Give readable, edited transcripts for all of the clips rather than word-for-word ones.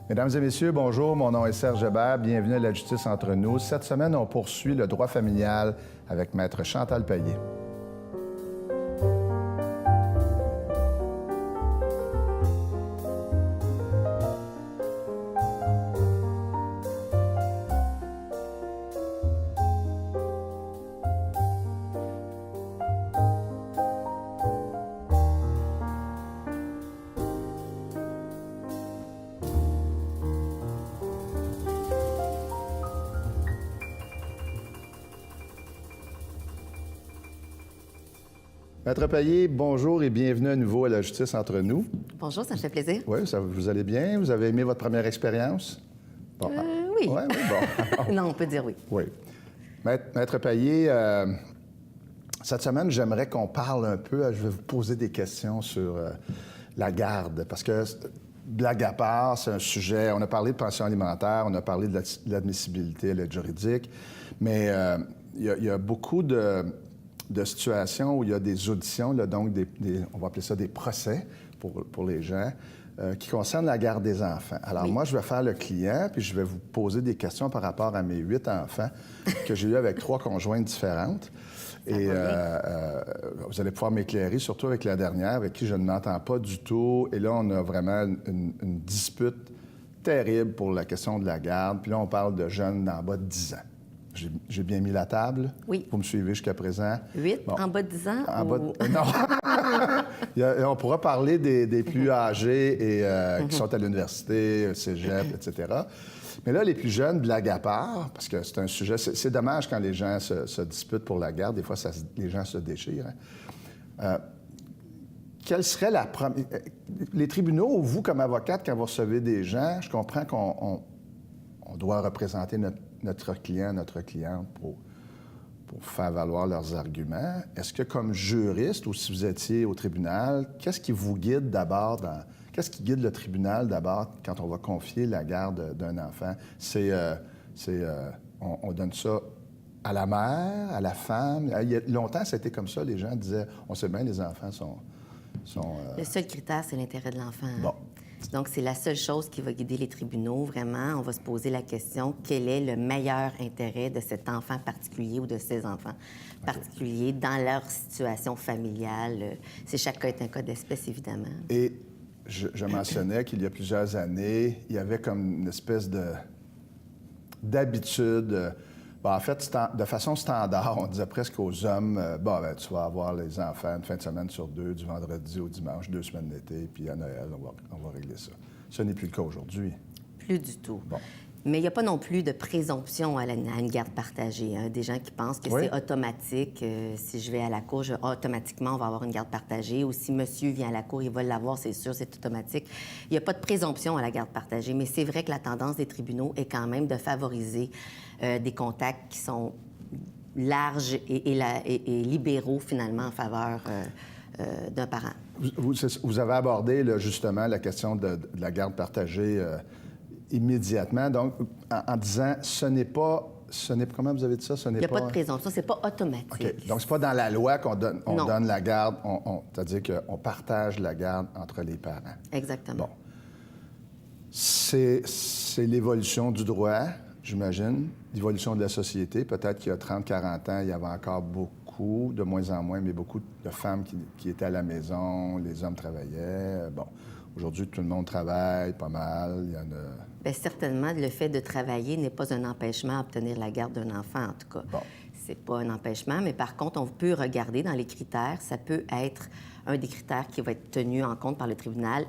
Mesdames et messieurs, bonjour. Mon nom est Serge Hébert. Bienvenue à La Justice entre nous. Cette semaine, on poursuit le droit familial avec Maître Chantal Payet. Maître Payet, bonjour et bienvenue à nouveau à La Justice entre nous. Bonjour, ça me fait plaisir. Oui, vous allez bien? Vous avez aimé votre première expérience? Bon, oui. Oui, bon. Non, on peut dire oui. Oui. Maître Payet, cette semaine, j'aimerais qu'on parle un peu, je vais vous poser des questions sur la garde, parce que, blague à part, c'est un sujet, on a parlé de pension alimentaire, on a parlé de l'admissibilité à l'aide juridique, mais il y a beaucoup de situations où il y a des auditions, là, donc on va appeler ça des procès pour les gens, qui concernent la garde des enfants. Alors oui. Moi, je vais faire le client, puis je vais vous poser des questions par rapport à mes 8 enfants que j'ai eus avec 3 conjointes différentes. Et vous allez pouvoir m'éclairer, surtout avec la dernière, avec qui je ne m'entends pas du tout. Et là, on a vraiment une dispute terrible pour la question de la garde. Puis là, on parle de jeunes d'en bas de 10 ans. J'ai bien mis la table? Oui. Vous me suivez jusqu'à présent? 8 bon. En bas de 10 ans? En bas de... Non. On pourra parler des plus âgés et qui sont à l'université, cégep, etc. Mais là, les plus jeunes, blague à part, parce que c'est un sujet... C'est dommage quand les gens se disputent pour la garde. Des fois, les gens se déchirent. Hein. Quelle serait la première... Les tribunaux, vous, comme avocate, quand vous recevez des gens, je comprends qu'on doit représenter notre client, notre cliente pour faire valoir leurs arguments. Est-ce que, comme juriste, ou si vous étiez au tribunal, qu'est-ce qui vous guide d'abord Qu'est-ce qui guide le tribunal d'abord quand on va confier la garde d'un enfant? On donne ça à la mère, à la femme. Il y a longtemps, c'était comme ça. Les gens disaient, on sait bien, les enfants sont Le seul critère, c'est l'intérêt de l'enfant. Bon. Donc, c'est la seule chose qui va guider les tribunaux, vraiment. On va se poser la question, quel est le meilleur intérêt de cet enfant particulier ou de ces enfants particuliers dans leur situation familiale? C'est chaque cas est un cas d'espèce, évidemment. Et je mentionnais qu'il y a plusieurs années, il y avait comme une espèce d'habitude... en fait, de façon standard, on disait presque aux hommes, tu vas avoir les enfants une fin de semaine sur 2, du vendredi au dimanche, 2 semaines d'été, puis à Noël, on va régler ça. Ce n'est plus le cas aujourd'hui. Plus du tout. Bon. Mais il n'y a pas non plus de présomption à une garde partagée. Hein. Des gens qui pensent que c'est automatique. Si je vais à la cour, automatiquement, on va avoir une garde partagée. Ou si monsieur vient à la cour, il va l'avoir, c'est sûr, c'est automatique. Il n'y a pas de présomption à la garde partagée. Mais c'est vrai que la tendance des tribunaux est quand même de favoriser des contacts qui sont larges et libéraux, finalement, en faveur d'un parent. Vous avez abordé, là, justement, la question de la garde partagée immédiatement. Donc, en disant, comment vous avez dit ça? Il n'y a pas de présomption, c'est pas automatique. OK. Donc, c'est pas dans la loi qu'on donne la garde, c'est-à-dire qu'on partage la garde entre les parents. Exactement. Bon. C'est l'évolution du droit, j'imagine, l'évolution de la société. Peut-être qu'il y a 30-40 ans, il y avait encore beaucoup, de moins en moins, mais beaucoup de femmes qui étaient à la maison, les hommes travaillaient. Bon. Aujourd'hui, tout le monde travaille pas mal. Il y en a... Bien, certainement, le fait de travailler n'est pas un empêchement à obtenir la garde d'un enfant, en tout cas. Bon. C'est pas un empêchement, mais par contre, on peut regarder dans les critères. Ça peut être un des critères qui va être tenu en compte par le tribunal,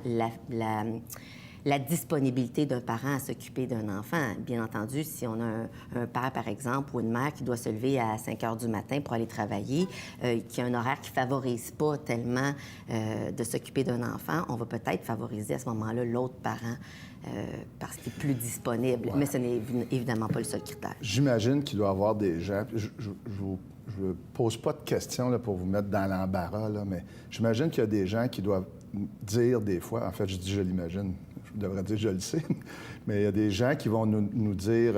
la disponibilité d'un parent à s'occuper d'un enfant. Bien entendu, si on a un père, par exemple, ou une mère qui doit se lever à 5 heures du matin pour aller travailler, qui a un horaire qui ne favorise pas tellement de s'occuper d'un enfant, on va peut-être favoriser à ce moment-là l'autre parent parce qu'il est plus disponible. Ouais. Mais ce n'est évidemment pas le seul critère. J'imagine qu'il doit y avoir des gens... Je ne pose pas de questions là, pour vous mettre dans l'embarras, là, mais j'imagine qu'il y a des gens qui doivent dire des fois... En fait, je dis « je l'imagine ». je devrais dire je le sais, mais il y a des gens qui vont nous dire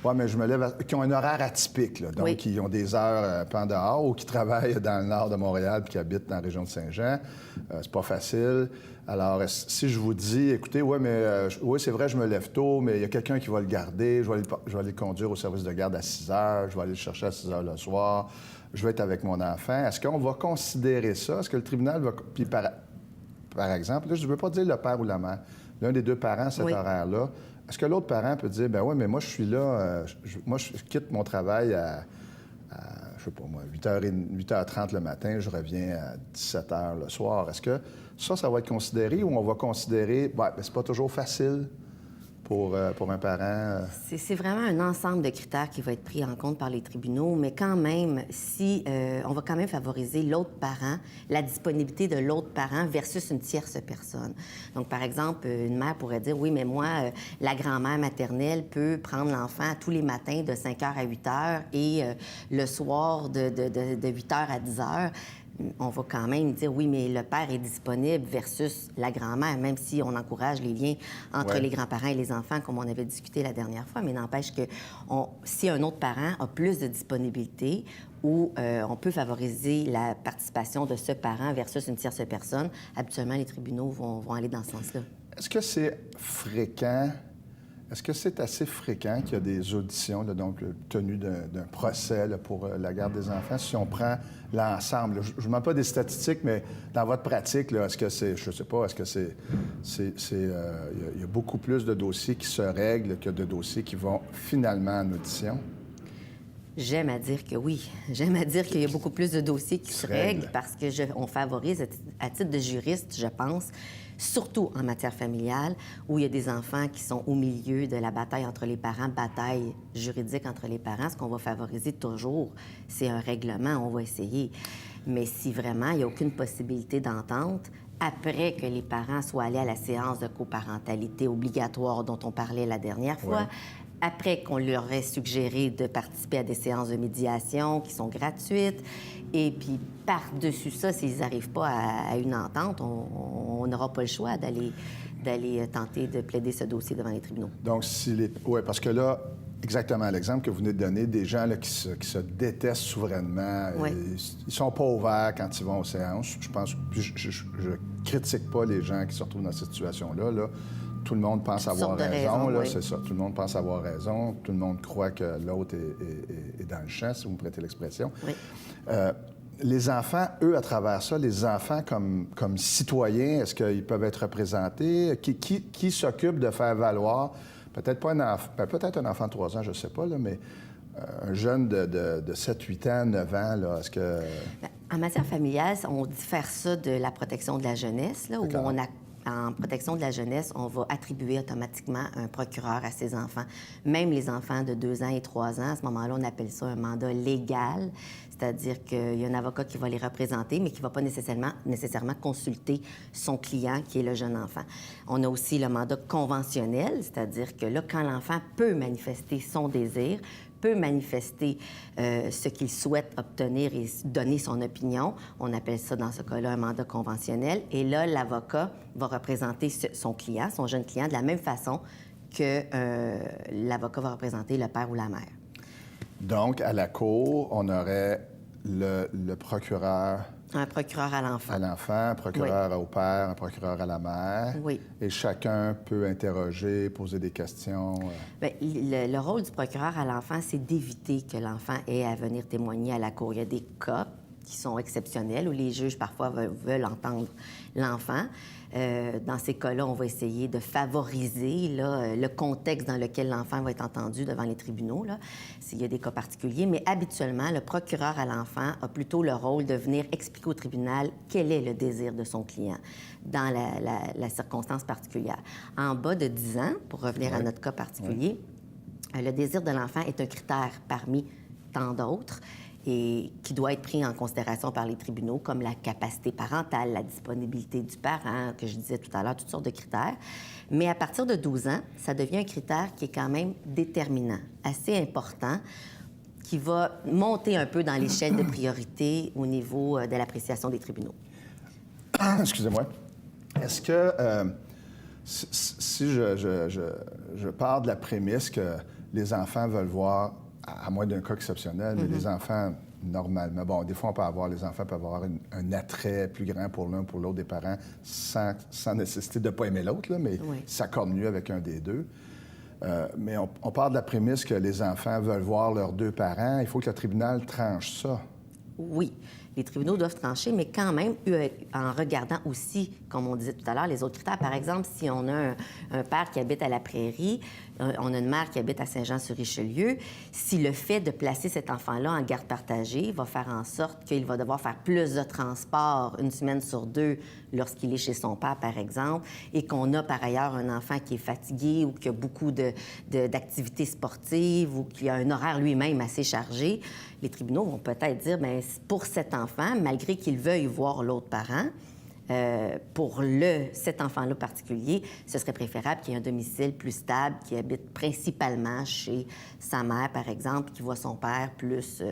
ouais, mais je me lève qui ont un horaire atypique, là, donc qui ont des heures pas en dehors ou qui travaillent dans le nord de Montréal puis qui habitent dans la région de Saint-Jean. C'est pas facile. Alors, si je vous dis, écoutez, oui, mais oui, c'est vrai, je me lève tôt, mais il y a quelqu'un qui va le garder, je vais aller le conduire au service de garde à 6 heures, je vais aller le chercher à 6 heures le soir, je vais être avec mon enfant. Est-ce qu'on va considérer ça? Est-ce que le tribunal va... Puis par exemple, là, je ne veux pas dire le père ou la mère. L'un des deux parents, cet horaire-là. Est-ce que l'autre parent peut dire, ben oui, mais moi, je suis là, moi, je quitte mon travail à je sais pas moi, 8h30 le matin, je reviens à 17h le soir. Est-ce que ça va être considéré ou on va considérer, ben, c'est pas toujours facile pour un parent? C'est vraiment un ensemble de critères qui va être pris en compte par les tribunaux, mais quand même, si on va quand même favoriser l'autre parent, la disponibilité de l'autre parent versus une tierce personne. Donc, par exemple, une mère pourrait dire, oui, mais moi, la grand-mère maternelle peut prendre l'enfant tous les matins de 5h à 8h et le soir de 8h à 10h. On va quand même dire, oui, mais le père est disponible versus la grand-mère, même si on encourage les liens entre les grands-parents et les enfants, comme on avait discuté la dernière fois. Mais n'empêche que si un autre parent a plus de disponibilité ou on peut favoriser la participation de ce parent versus une tierce personne, habituellement, les tribunaux vont aller dans ce sens-là. Est-ce que c'est fréquent? Est-ce que c'est assez fréquent qu'il y a des auditions, là, donc tenues d'un procès là, pour la garde des enfants, si on prend l'ensemble? Je ne demande pas des statistiques, mais dans votre pratique, là, est-ce que c'est, je ne sais pas, est-ce que il y a beaucoup plus de dossiers qui se règlent que de dossiers qui vont finalement en audition? J'aime à dire que oui. J'aime à dire qu'il y a beaucoup plus de dossiers qui se règlent parce qu'on favorise, à titre de juriste, je pense, surtout en matière familiale, où il y a des enfants qui sont au milieu de la bataille entre les parents, bataille juridique entre les parents. Ce qu'on va favoriser toujours, c'est un règlement, on va essayer. Mais si vraiment il n'y a aucune possibilité d'entente, après que les parents soient allés à la séance de coparentalité obligatoire dont on parlait la dernière fois, après qu'on leur ait suggéré de participer à des séances de médiation qui sont gratuites, et puis par-dessus ça, s'ils n'arrivent pas à une entente, on n'aura pas le choix d'aller tenter de plaider ce dossier devant les tribunaux. Donc, oui, parce que là, exactement l'exemple que vous venez de donner, des gens là, qui se détestent souverainement, ils sont pas ouverts quand ils vont aux séances. Je pense, je critique pas les gens qui se retrouvent dans cette situation-là. Là. Tout le monde pense avoir raison, là, c'est ça. Tout le monde pense avoir raison. Tout le monde croit que l'autre est dans le champ, si vous me prêtez l'expression. Oui. Les enfants, eux, à travers ça, les enfants comme citoyens, est-ce qu'ils peuvent être représentés? Qui s'occupe de faire valoir, peut-être pas un enfant, peut-être un enfant de 3 ans, je ne sais pas, là, mais un jeune de 7, 8 ans, 9 ans, là, est-ce que... En matière familiale, on diffère ça de la protection de la jeunesse, là, où en protection de la jeunesse, on va attribuer automatiquement un procureur à ses enfants. Même les enfants de 2 ans et 3 ans, à ce moment-là, on appelle ça un mandat légal, c'est-à-dire qu'il y a un avocat qui va les représenter, mais qui ne va pas nécessairement consulter son client, qui est le jeune enfant. On a aussi le mandat conventionnel, c'est-à-dire que là, quand l'enfant peut manifester son désir, peut manifester ce qu'il souhaite obtenir et donner son opinion. On appelle ça, dans ce cas-là, un mandat conventionnel. Et là, l'avocat va représenter son client, son jeune client, de la même façon que l'avocat va représenter le père ou la mère. Donc, à la cour, on aurait le procureur... Un procureur à l'enfant. À l'enfant, un procureur au père, un procureur à la mère. Oui. Et chacun peut interroger, poser des questions. Bien, le rôle du procureur à l'enfant, c'est d'éviter que l'enfant ait à venir témoigner à la cour. Il y a des cas qui sont exceptionnels où les juges, parfois, veulent entendre l'enfant. Dans ces cas-là, on va essayer de favoriser là, le contexte dans lequel l'enfant va être entendu devant les tribunaux, là, s'il y a des cas particuliers. Mais habituellement, le procureur à l'enfant a plutôt le rôle de venir expliquer au tribunal quel est le désir de son client dans la circonstance particulière. En bas de 10 ans, pour revenir à notre cas particulier, le désir de l'enfant est un critère parmi tant d'autres et qui doit être pris en considération par les tribunaux, comme la capacité parentale, la disponibilité du parent, que je disais tout à l'heure, toutes sortes de critères. Mais à partir de 12 ans, ça devient un critère qui est quand même déterminant, assez important, qui va monter un peu dans l'échelle de priorité au niveau de l'appréciation des tribunaux. Excusez-moi. Est-ce que Si je pars de la prémisse que les enfants veulent voir, à moins d'un cas exceptionnel, mais les enfants, normalement, bon, des fois, les enfants peuvent avoir un attrait plus grand pour l'un ou pour l'autre des parents sans nécessité de ne pas aimer l'autre, là, mais Oui. s'accordent mieux avec un des deux. Mais on part de la prémisse que les enfants veulent voir leurs deux parents. Il faut que le tribunal tranche ça. Oui, les tribunaux doivent trancher, mais quand même, en regardant aussi, comme on disait tout à l'heure, les autres critères. Par exemple, si on a un père qui habite à la Prairie, on a une mère qui habite à Saint-Jean-sur-Richelieu, si le fait de placer cet enfant-là en garde partagée va faire en sorte qu'il va devoir faire plus de transport une semaine sur deux lorsqu'il est chez son père, par exemple, et qu'on a par ailleurs un enfant qui est fatigué ou qui a beaucoup d'activités sportives ou qui a un horaire lui-même assez chargé, les tribunaux vont peut-être dire, bien, pour cet enfant, malgré qu'il veuille voir l'autre parent, pour cet enfant-là particulier, ce serait préférable qu'il y ait un domicile plus stable, qui habite principalement chez sa mère, par exemple, qui voit son père plus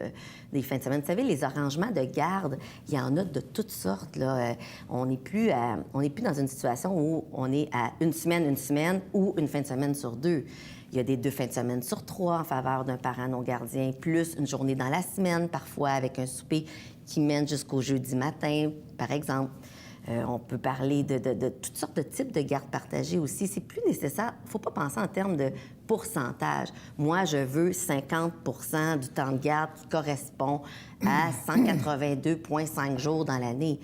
des fins de semaine. Vous savez, les arrangements de garde, il y en a de toutes sortes, là. On n'est plus dans une situation où on est à une semaine ou une fin de semaine sur deux. Il y a des 2 fins de semaine sur 3 en faveur d'un parent non gardien, plus une journée dans la semaine, parfois avec un souper qui mène jusqu'au jeudi matin, par exemple. On peut parler de toutes sortes de types de garde partagée aussi. C'est plus nécessaire. Il ne faut pas penser en termes de pourcentage. Moi, je veux 50 du temps de garde qui correspond à 182,5 jours dans l'année.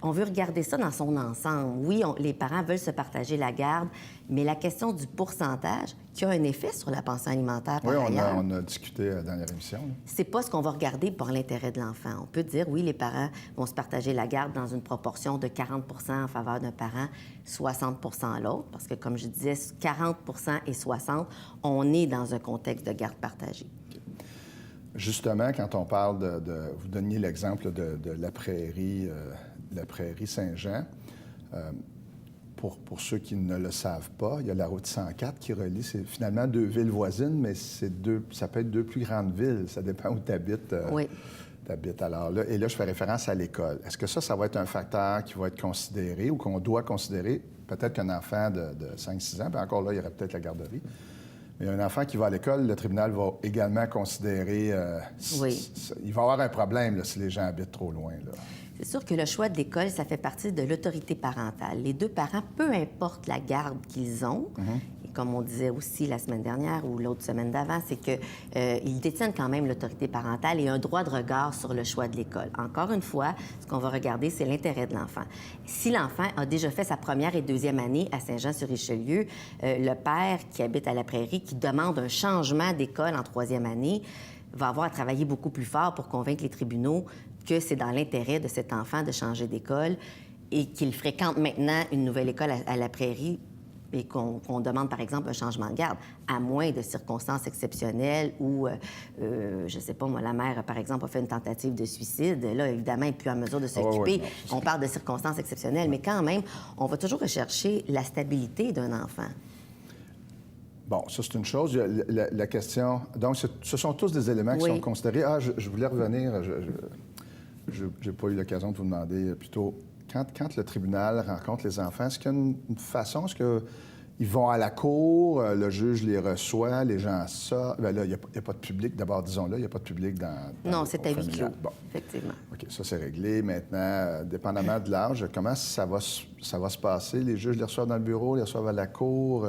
On veut regarder ça dans son ensemble. Oui, les parents veulent se partager la garde, mais la question du pourcentage, qui a un effet sur la pension alimentaire par ailleurs. Oui, on a discuté à la dernière émission. Là. C'est pas ce qu'on va regarder pour l'intérêt de l'enfant. On peut dire, oui, les parents vont se partager la garde dans une proportion de 40 en faveur d'un parent, 60 à l'autre, parce que, comme je disais, 40 et 60, on est dans un contexte de garde partagée. Justement, quand on parle vous donniez l'exemple de la prairie Saint-Jean. Pour ceux qui ne le savent pas, il y a la route 104 qui relie, c'est finalement 2 villes voisines, mais ça peut être 2 plus grandes villes. Ça dépend où tu habites. Oui. Alors là, et là, je fais référence à l'école. Est-ce que ça va être un facteur qui va être considéré ou qu'on doit considérer? Peut-être qu'un enfant de 5-6 ans, puis encore là, il y aurait peut-être la garderie. Mais un enfant qui va à l'école, le tribunal va également considérer... Oui. Il va y avoir un problème là, si les gens habitent trop loin. Là. C'est sûr que le choix de l'école, ça fait partie de l'autorité parentale. Les deux parents, peu importe la garde qu'ils ont, et comme on disait aussi la semaine dernière ou l'autre semaine d'avant, c'est qu'ils détiennent quand même l'autorité parentale et un droit de regard sur le choix de l'école. Encore une fois, ce qu'on va regarder, c'est l'intérêt de l'enfant. Si l'enfant a déjà fait sa première et deuxième année à Saint-Jean-sur-Richelieu, le père qui habite à la Prairie, qui demande un changement d'école en troisième année, va avoir à travailler beaucoup plus fort pour convaincre les tribunaux que c'est dans l'intérêt de cet enfant de changer d'école et qu'il fréquente maintenant une nouvelle école à la Prairie et qu'on demande, par exemple, un changement de garde, à moins de circonstances exceptionnelles où, je ne sais pas, moi, la mère, par exemple, a fait une tentative de suicide. Là, évidemment, elle n'est plus en mesure de s'occuper. On parle de circonstances exceptionnelles, mais quand même, on va toujours rechercher la stabilité d'un enfant. Bon, ça, c'est une chose. La question... Donc, ce sont tous des éléments qui sont considérés. Ah, je voulais revenir. Je n'ai pas eu l'occasion de vous demander plutôt... Quand le tribunal rencontre les enfants, est-ce qu'il y a une façon? Est-ce qu'ils vont à la cour, le juge les reçoit, les gens sortent? Bien là, il n'y a pas de public. D'abord, disons-le, il n'y a pas de public dans non, c'est à huis clos, bon. effectivement. OK, ça, c'est réglé. Maintenant, dépendamment de l'âge, comment ça va se passer? Les juges les reçoivent dans le bureau, les reçoivent à la cour?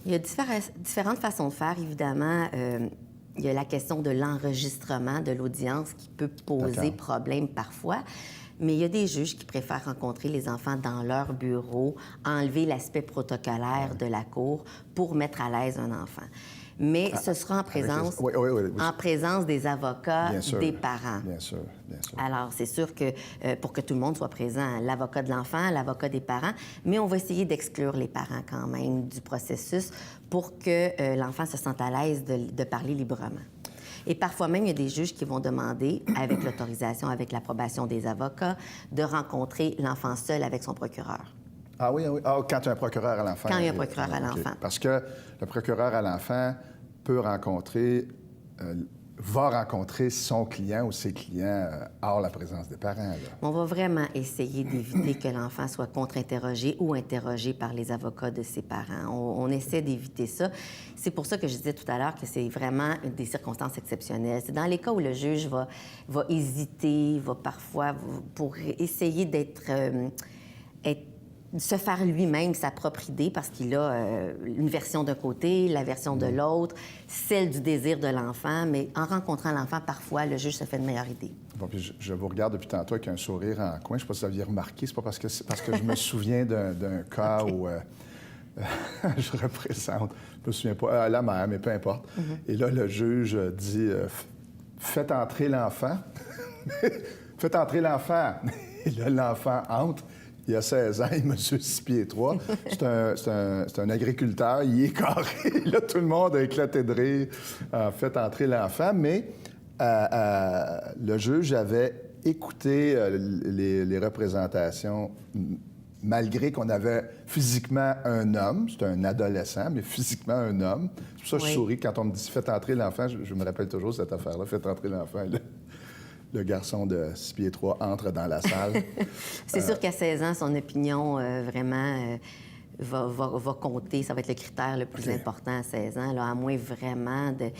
Il y a différentes façons de faire, évidemment. Il y a la question de l'enregistrement de l'audience qui peut poser problème parfois. Mais il y a des juges qui préfèrent rencontrer les enfants dans leur bureau, enlever l'aspect protocolaire de la cour pour mettre à l'aise un enfant. Mais ce sera en présence, en présence des avocats des parents. Bien sûr. Alors, c'est sûr que pour que tout le monde soit présent, l'avocat de l'enfant, l'avocat des parents, mais on va essayer d'exclure les parents quand même du processus pour que l'enfant se sente à l'aise de parler librement. Et parfois même, il y a des juges qui vont demander, avec l'autorisation, avec l'approbation des avocats, de rencontrer l'enfant seul avec son procureur. Ah oui. Ah, quand il y a un procureur à l'enfant. Quand il y a un procureur à l'enfant. Parce que le procureur à l'enfant peut rencontrer va rencontrer son client ou ses clients hors la présence des parents. Là. On va vraiment essayer d'éviter que l'enfant soit contre-interrogé ou interrogé par les avocats de ses parents. On essaie d'éviter ça. C'est pour ça que je disais tout à l'heure que c'est vraiment des circonstances exceptionnelles. C'est dans les cas où le juge va hésiter, va parfois, pour essayer se faire lui-même sa propre idée parce qu'il a une version d'un côté, la version de l'autre, celle du désir de l'enfant, mais en rencontrant l'enfant, parfois, le juge se fait une meilleure idie. Bon, puis je vous regarde depuis tantôt avec un sourire en coin. Je ne sais pas si vous aviez remarqué, c'est pas parce que je me souviens d'un cas Okay. où je représente, je me souviens pas, la mère, mais peu importe. Et là, le juge dit faites entrer l'enfant. Faites entrer l'enfant. Et là, l'enfant entre. Il a 16 ans, il mesure 6 pieds 3. C'est un agriculteur, il est carré. Là, tout le monde a éclaté de rire. Fait entrer l'enfant, mais le juge avait écouté les représentations, malgré qu'on avait physiquement un homme. C'est un adolescent, mais physiquement un homme. C'est pour ça que je souris quand on me dit « Faites entrer l'enfant ». Je me rappelle toujours cette affaire-là, « Faites entrer l'enfant ». Le garçon de 6 pieds 3 entre dans la salle. C'est sûr qu'à 16 ans, son opinion vraiment va compter. Ça va être le critère le plus important à 16 ans, là, à moins vraiment de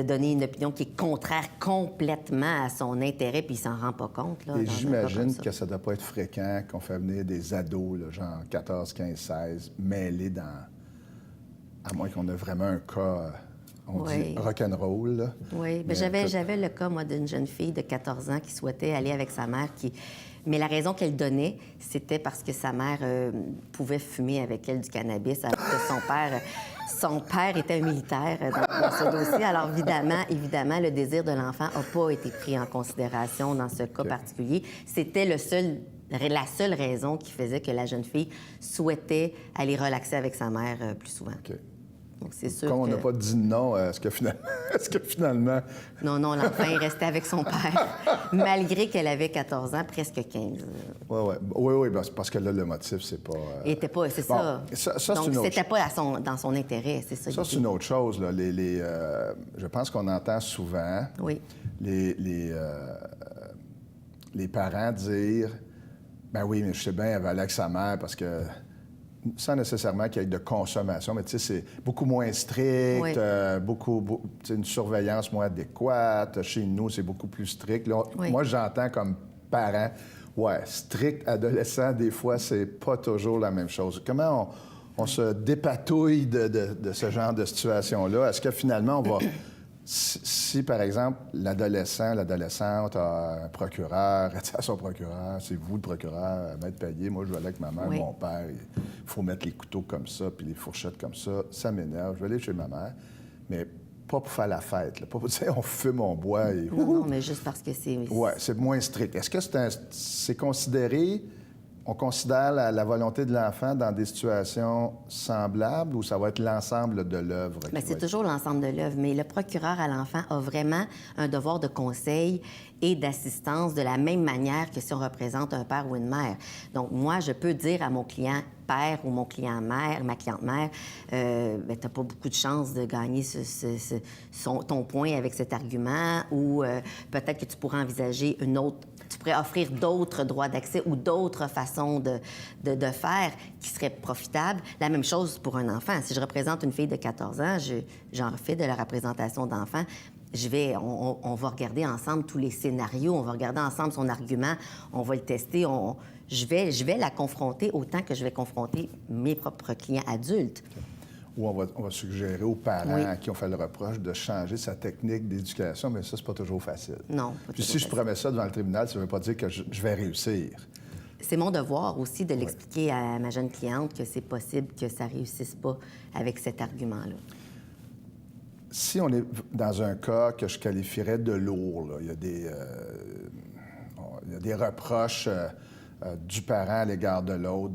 donner une opinion qui est contraire complètement à son intérêt, puis il s'en rend pas compte. Là, et j'imagine que ça doit pas être fréquent qu'on fait venir des ados, là, genre 14, 15, 16, mêlés dans... À moins qu'on ait vraiment un cas... On dit rock'n'roll, là. Oui, bien, j'avais le cas, moi, d'une jeune fille de 14 ans qui souhaitait aller avec sa mère, mais la raison qu'elle donnait, c'était parce que sa mère pouvait fumer avec elle du cannabis, alors que son père était un militaire dans ce dossier. Alors, évidemment, le désir de l'enfant n'a pas été pris en considération dans ce cas particulier. C'était la seule raison qui faisait que la jeune fille souhaitait aller relaxer avec sa mère plus souvent. Donc, c'est sûr Comme on n'a pas dit non, est-ce que finalement... Non, l'enfant est resté avec son père, malgré qu'elle avait 14 ans, presque 15. Oui, parce que là, le motif, c'est pas... C'est bon, ça. Donc, c'était pas dans son intérêt, c'est ça. Ça, c'est une autre chose, là. Je pense qu'on entend souvent les parents dire « Ben oui, mais je sais bien, elle va aller avec sa mère parce que... » sans nécessairement qu'il y ait de consommation, mais tu sais, c'est beaucoup moins strict, une surveillance moins adéquate. Chez nous, c'est beaucoup plus strict. Là, moi, j'entends comme parent, strict, adolescent, des fois, c'est pas toujours la même chose. Comment on se dépatouille de ce genre de situation-là? Est-ce que finalement, on va... Si, par exemple, l'adolescente a un procureur, elle dit à son procureur, c'est vous le procureur, Maître Payé, moi je vais aller avec ma mère, mon père, il faut mettre les couteaux comme ça, puis les fourchettes comme ça m'énerve, je vais aller chez ma mère, mais pas pour faire la fête, là, pas pour dire on fume, on boit et... Non, mais juste parce que c'est... Oui, c'est moins strict. Est-ce que c'est considéré... On considère la volonté de l'enfant dans des situations semblables ou ça va être l'ensemble de l'œuvre? Bien, c'est toujours l'ensemble de l'œuvre, mais le procureur à l'enfant a vraiment un devoir de conseil et d'assistance de la même manière que si on représente un père ou une mère. Donc, moi, je peux dire à mon client père ou mon client mère, ma cliente mère, bien, t'as pas beaucoup de chances de gagner ton point avec cet argument ou peut-être que tu pourrais envisager tu pourrais offrir d'autres droits d'accès ou d'autres façons de faire qui seraient profitables. La même chose pour un enfant. Si je représente une fille de 14 ans, j'en fais de la représentation d'enfant. On va regarder ensemble tous les scénarios, on va regarder ensemble son argument, on va le tester. Je vais la confronter autant que je vais confronter mes propres clients adultes. Ou on va suggérer aux parents à qui on fait le reproche de changer sa technique d'éducation, mais ça, c'est pas toujours facile. Non, pas Puis toujours si je promets ça devant le tribunal, ça ne veut pas dire que je vais réussir. C'est mon devoir aussi de l'expliquer à ma jeune cliente que c'est possible que ça ne réussisse pas avec cet argument-là. Si on est dans un cas que je qualifierais de lourd, là, il y a des reproches du parent à l'égard de l'autre,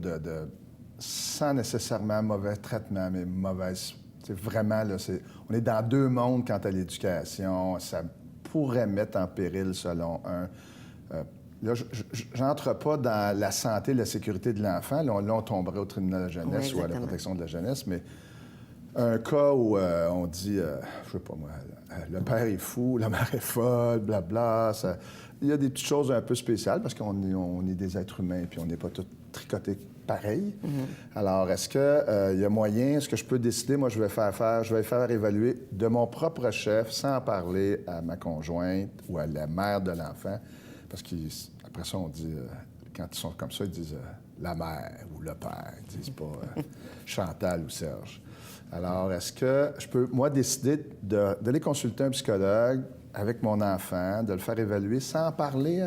sans nécessairement mauvais traitement, mais mauvaise... C'est vraiment, là, on est dans deux mondes quant à l'éducation. Ça pourrait mettre en péril, selon un... là, je n'entre pas dans la santé et la sécurité de l'enfant. Là, on tomberait au tribunal de la jeunesse ou à la protection de la jeunesse, mais un cas où on dit, je sais pas moi, le père est fou, la mère est folle, blabla. Il y a des petites choses un peu spéciales parce qu'on est des êtres humains puis on n'est pas tous tricotés pareil. Alors, est-ce qu'il y a moyen, est-ce que je peux décider, moi, je vais faire évaluer de mon propre chef sans en parler à ma conjointe ou à la mère de l'enfant? Parce qu'après ça, on dit, quand ils sont comme ça, ils disent la mère ou le père. Ils disent pas Chantal ou Serge. Alors, est-ce que je peux, moi, décider d'aller consulter un psychologue avec mon enfant, de le faire évaluer sans en parler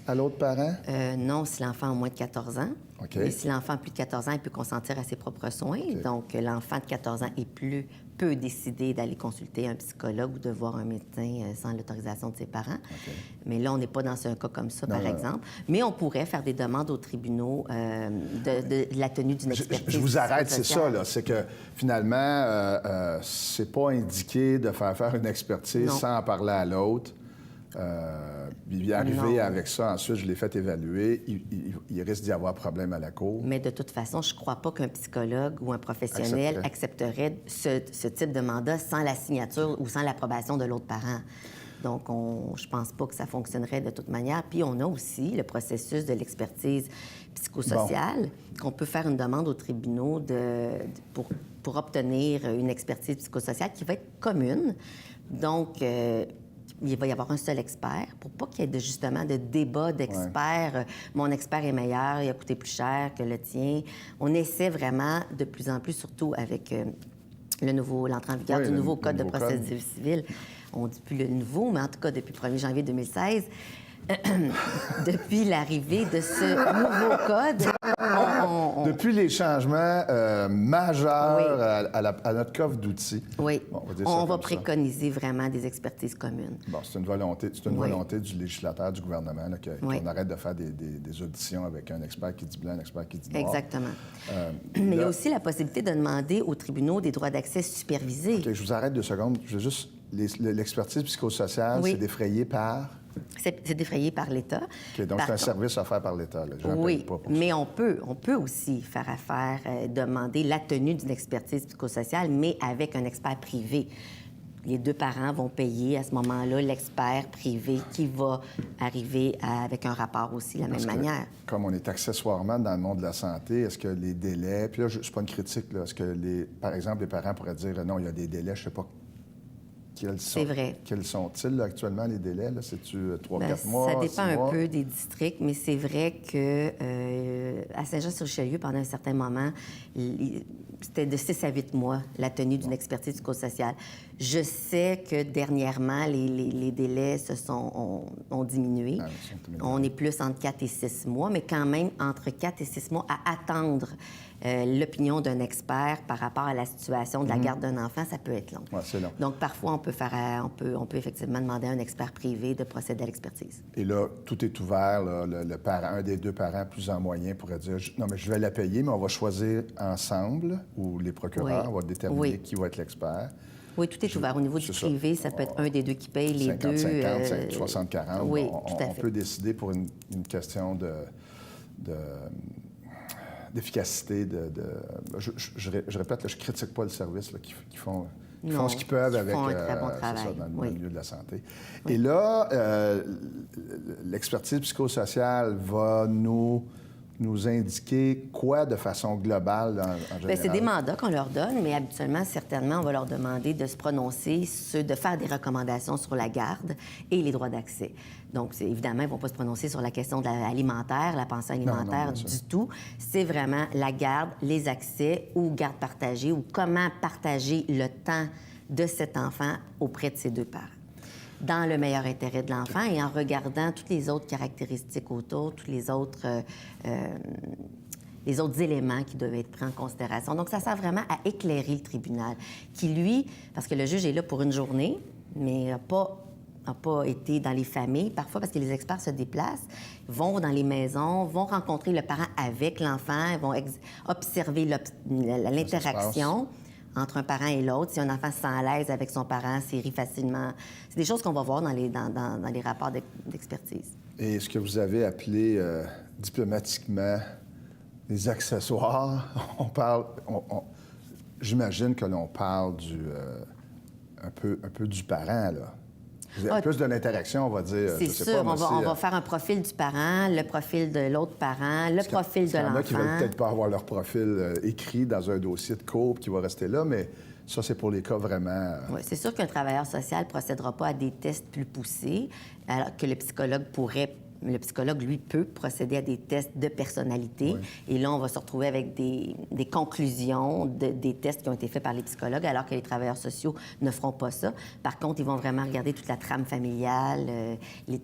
à l'autre parent? Non, si l'enfant a moins de 14 ans. OK. Mais si l'enfant a plus de 14 ans, il peut consentir à ses propres soins. OK. Donc, l'enfant de 14 ans et plus peut décider d'aller consulter un psychologue ou de voir un médecin sans l'autorisation de ses parents. OK. Mais là, on n'est pas dans un cas comme ça, Non, par non, exemple. Mais on pourrait faire des demandes aux tribunaux de la tenue d'une expertise. Je vous arrête, c'est ça, psychosociale. là. C'est que, finalement, c'est pas indiqué de faire une expertise Non. sans en parler à l'autre. Il est arrivé Non. avec ça, ensuite, je l'ai fait évaluer. Il risque d'y avoir problème à la cour. Mais de toute façon, je ne crois pas qu'un psychologue ou un professionnel accepterait ce type de mandat sans la signature ou sans l'approbation de l'autre parent. Donc, je pense pas que ça fonctionnerait de toute manière. Puis, on a aussi le processus de l'expertise psychosociale, qu'on peut faire une demande aux tribunaux pour obtenir une expertise psychosociale qui va être commune. Donc, il va y avoir un seul expert pour pas qu'il y ait justement de débat d'experts. Ouais. Mon expert est meilleur, il a coûté plus cher que le tien. On essaie vraiment de plus en plus, surtout avec l'entrée en vigueur du nouveau Code de procédure civile. On ne dit plus le nouveau, mais en tout cas, depuis le 1er janvier 2016, depuis l'arrivée de ce nouveau code, Depuis les changements majeurs Oui. à notre coffre d'outils. Oui, Bon, on va dire ça on va comme ça. préconiser vraiment des expertises communes. Bon, c'est une volonté du législateur, du gouvernement, là, Oui. qu'on arrête de faire des auditions avec un expert qui dit blanc, un expert qui dit noir. Exactement. Mais il y a aussi la possibilité de demander aux tribunaux des droits d'accès supervisés. OK, je vous arrête 2 secondes. Je veux juste... L'expertise psychosociale, Oui. c'est défrayé par... C'est défrayé par l'État. OK, donc c'est un service offert par l'État. Là. Les gens Oui, payent pas pour mais ça. on peut aussi faire affaire, demander la tenue d'une expertise psychosociale, mais avec un expert privé. Les 2 parents vont payer à ce moment-là l'expert privé qui va arriver avec un rapport aussi de la même manière. Comme on est accessoirement dans le monde de la santé, est-ce que les délais... Puis là, c'est pas une critique, là. Est-ce que, par exemple, les parents pourraient dire non, il y a des délais, je sais pas... C'est vrai. Quels sont-ils là, actuellement, les délais? Là? C'est-tu 3-4 mois? Ça dépend 6 mois? un peu des districts, mais c'est vrai que à Saint-Jean-sur-Richelieu, pendant un certain moment, c'était de 6 à 8 mois, la tenue d'une expertise psychosociale. Je sais que dernièrement, les délais ont diminué. Ah, ils sont diminués. On est plus entre 4 et 6 mois, mais quand même entre 4 et 6 mois à attendre l'opinion d'un expert par rapport à la situation de la garde d'un enfant, ça peut être long. Ouais, c'est long. Donc, parfois, on peut effectivement demander à un expert privé de procéder à l'expertise. Et là, tout est ouvert. Là. Le parent, un des 2 parents plus en moyen pourrait dire non, mais je vais la payer, mais on va choisir ensemble, ou les procureurs, Oui. on va déterminer Oui. qui va être l'expert. Oui, tout est ouvert. Au niveau du C'est ça. privé, ça peut être un des 2 qui paye, les 2... 50-50, 60-40. Oui, on, tout à on fait. peut décider pour une question d'efficacité. Je répète, là, je ne critique pas le service là, qui font... Ils font ce qu'ils peuvent avec font un très bon c'est travail. ça, dans le Oui. milieu de la santé. Et là, l'expertise psychosociale va nous indiquer quoi de façon globale en général? Bien, c'est des mandats qu'on leur donne, mais habituellement, certainement, on va leur demander de se prononcer, de faire des recommandations sur la garde et les droits d'accès. Donc, évidemment, ils ne vont pas se prononcer sur la question de l'alimentaire, la pension alimentaire bien sûr. du tout. C'est vraiment la garde, les accès ou garde partagée ou comment partager le temps de cet enfant auprès de ses 2 parents, dans le meilleur intérêt de l'enfant et en regardant toutes les autres caractéristiques autour, tous les autres éléments qui doivent être pris en considération. Donc, ça sert vraiment à éclairer le tribunal, qui, lui, parce que le juge est là pour une journée, mais n'a pas été dans les familles, parfois parce que les experts se déplacent, vont dans les maisons, vont rencontrer le parent avec l'enfant, vont observer l'interaction entre un parent et l'autre. Si un enfant se sent à l'aise avec son parent, s'il rit facilement. C'est des choses qu'on va voir dans les rapports d'expertise. Et ce que vous avez appelé diplomatiquement des accessoires, j'imagine que l'on parle un peu du parent, là. Vous avez plus de l'interaction, on va dire. C'est sûr, on va faire un profil du parent, le profil de l'autre parent, le profil de l'enfant. Il y en a qui ne veulent peut-être pas avoir leur profil écrit dans un dossier de cours qui va rester là, mais ça, c'est pour les cas vraiment... Oui, c'est sûr qu'un travailleur social ne procédera pas à des tests plus poussés, alors que le psychologue pourrait... Le psychologue, lui, peut procéder à des tests de personnalité. Oui. Et là, on va se retrouver avec des conclusions des tests qui ont été faits par les psychologues, alors que les travailleurs sociaux ne feront pas ça. Par contre, ils vont vraiment regarder toute la trame familiale,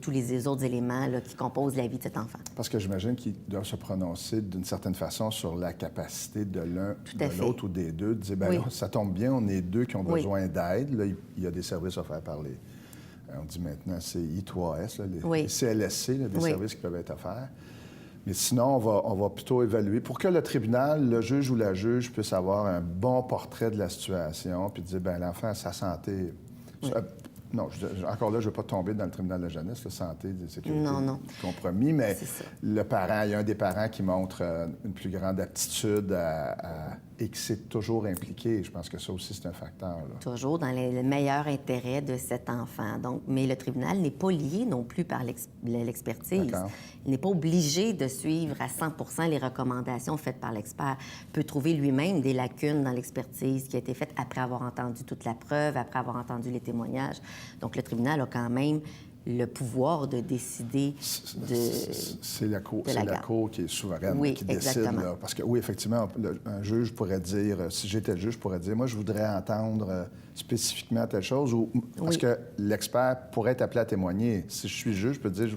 tous les autres éléments là, qui composent la vie de cet enfant. Parce que j'imagine qu'ils doivent se prononcer d'une certaine façon sur la capacité de l'un, de l'autre ou des deux, de dire, bien oui. là, ça tombe bien, on est deux qui ont besoin d'aide. Là, il y a des services offerts par les... On dit maintenant, c'est I3S, là, les CLSC, là, des services qui peuvent être offerts. Mais sinon, on va plutôt évaluer pour que le tribunal, le juge ou la juge puisse avoir un bon portrait de la situation puis dire, bien, l'enfant, sa santé... Oui. Non, encore là, je ne veux pas tomber dans le tribunal de la jeunesse, la santé, la sécurité, non. compromis, mais le parent, il y a un des parents qui montre une plus grande aptitude et qui s'est toujours impliqué. Je pense que ça aussi, c'est un facteur. Là. Toujours dans le meilleur intérêt de cet enfant. Donc, mais le tribunal n'est pas lié non plus par l'expertise. Il n'est pas obligé de suivre à 100 les recommandations faites par l'expert. Il peut trouver lui-même des lacunes dans l'expertise qui a été faite après avoir entendu toute la preuve, après avoir entendu les témoignages. Donc, le tribunal a quand même le pouvoir de décider de... C'est la Cour qui est souveraine, qui décide. Là, parce que, oui, effectivement, un juge pourrait dire, si j'étais le juge, je pourrais dire, moi, je voudrais entendre spécifiquement telle chose, ou parce que l'expert pourrait être appelé à témoigner. Si je suis juge, je peux dire,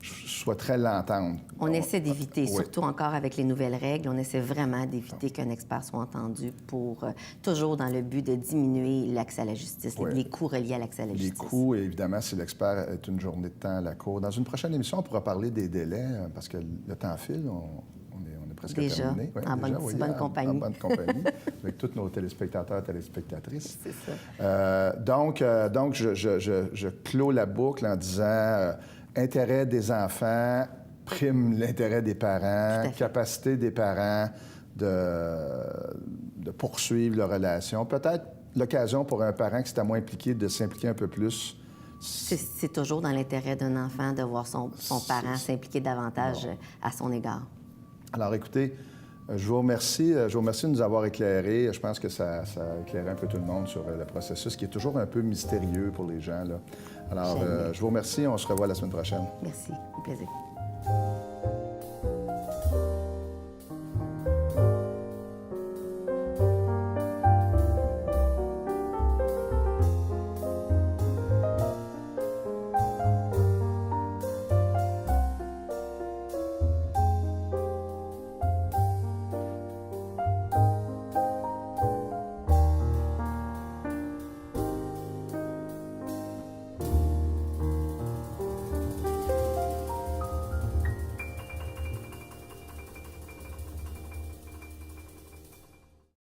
je souhaiterais l'entendre. On essaie d'éviter, surtout encore avec les nouvelles règles, on essaie vraiment d'éviter qu'un expert soit entendu pour toujours dans le but de diminuer l'accès à la justice, les coûts reliés à l'accès à la justice. Les coûts, et évidemment, si l'expert est une journée de temps à la Cour. Dans une prochaine émission, on pourra parler des délais, parce que le temps file, on est presque terminé. En bonne compagnie. En bonne compagnie, avec tous nos téléspectateurs et téléspectatrices. C'est ça. Donc, je clôt la boucle en disant... intérêt des enfants prime l'intérêt des parents, capacité des parents de poursuivre leur relation. Peut-être l'occasion pour un parent qui s'était moins impliqué de s'impliquer un peu plus. C'est toujours dans l'intérêt d'un enfant de voir son parent s'impliquer davantage à son égard. Alors, écoutez, je vous remercie de nous avoir éclairés. Je pense que ça a éclairé un peu tout le monde sur le processus, qui est toujours un peu mystérieux pour les gens, là. Alors, je vous remercie. On se revoit la semaine prochaine. Merci. Un plaisir.